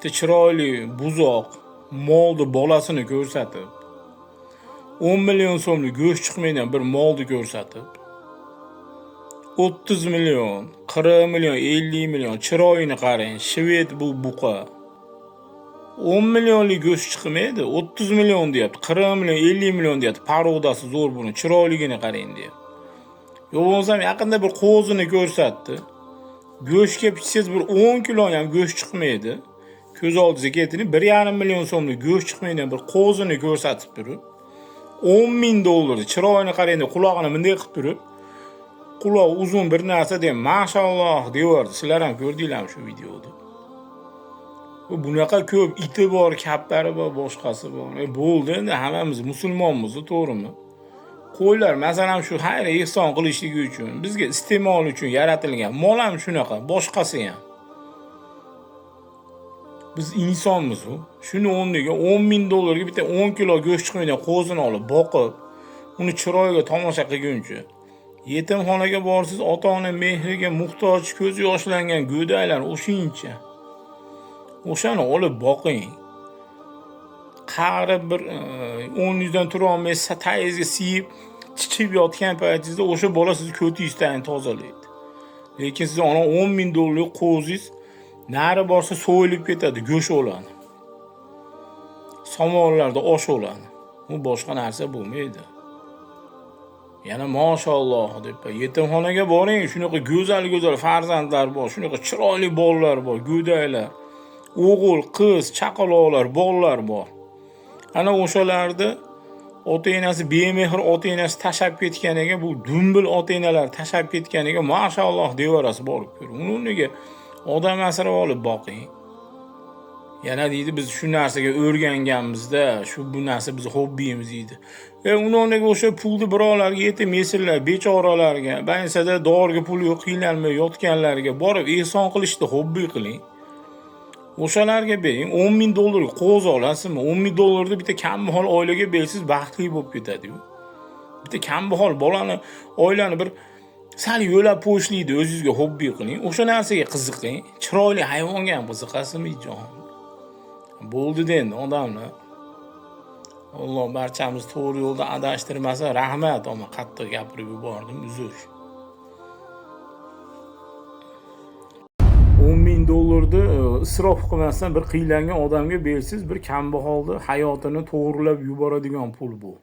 bitta chiroyli buzoq molni bolasini ko'rsatib, 10 million so'mlik go'sht chiqmaydigan bir molni ko'rsatib, 30 million, 40 million, 50 million chiroyini qarang, shved bu buqa. 10 millionlik go'sht chiqmaydi, 30 million deyapti, 40 million, 50 million deyapti. Parodasi zo'r buni, chiroyligini qarang deyapti. Yo bo'lsam yaqinda bir qo'zini ko'rsatdi. Go'shtga pichsangiz bir 10 kilo ham go'sht chiqmaydi. Ko'z oldingizga keltiring, 1,5 million so'mlik go'sht chiqmaydigan bir qo'zini ko'rsatib turib, 10 ming dollar chiroyini qarang deb qulog'ini bunday qilib turib, quloq uzun bir narsa deb mashalloh deyordi. Sizlar ham ko'rdinglarmi shu videoda? Bunaqa ko'p iti bor, kaplari bor, boshqasi bor. Bo'ldi endi hammamiz musulmonmiz, to'g'rimi? Qo'ylar masalan shu xayr ehson qilishligi uchun, bizga iste'mol uchun yaratilgan. Mol ham shunaqa, boshqasi ham. Biz insonmiz u. Shuni o'rniga 10 ming dollarga bitta 10 kilo go'sht chiqmaydigan qo'zini olib, boqib, uni chiroyiga tomosha qilguncha, yetimxonaga borsiz, ota-ona mehriga muhtoj, ko'zi yoshlangan go'daylar o'shincha. O'shani olib boqing. Qarib bir 10 dan tura olmaysiz, tayizga siyib, chichib yotgan paytingizda o'sha bola sizni ko'tingizdan tozalaydi. Lekin siz ona 10 ming dollarlik qo'zingiz nari borsa so'yilib ketadi, go'sht oladi. Somonlarda osh oladi. Bu boshqa narsa bo'lmaydi. Yana mashalloh deb yetimxonaga boring, shunaqa go'zal farzandlar bor, shunaqa chiroyli bolalar bor, go'daylar. O'g'il, qiz, chaqaloqlar, bolalar bor. Ana o'shalarda ota-onasi bemehr ota-onasi tashab ketganiga, bu dumbil ota-onalar tashab ketganiga mashalloh devorasi borib ko'ring. Uniga odam asrab olib boqing. Yana deydi biz shu narsaga o'rganganmizda, bu narsa biz hobbimiz deydi. Uni o'rniga o'sha pulni birovlarga yetim yesirlar, bechoralarga, bansada doriga pul yo'q, qiynalmay yotganlarga borib ehson qilishni hobbi qiling. O'shalarga bering, 10 ming dollarga qo'z olasizmi? 10 ming dollarni bitta kambag'al oilaga bersiz, baxtli bo'lib ketadi-yu. Bitta kambag'al bolani, oilani bir sal yo'lab qo'yishlikni o'zingizga hobbi qiling. O'sha narsaga qiziqing. Chiroyli hayvonga ham qiziqasizmi, jon? Bo'ldi endi odamlar. Alloh barchamiz to'g'ri yo'lda adashtirmasa, rahmat, ama qattiq gapirib yubordim, uzr. 10 ming dollarni isrof qilmasdan bir qiylangan odamga bersiz, bir kambag'alni hayotini to'g'rilab yuboradigan pul bu.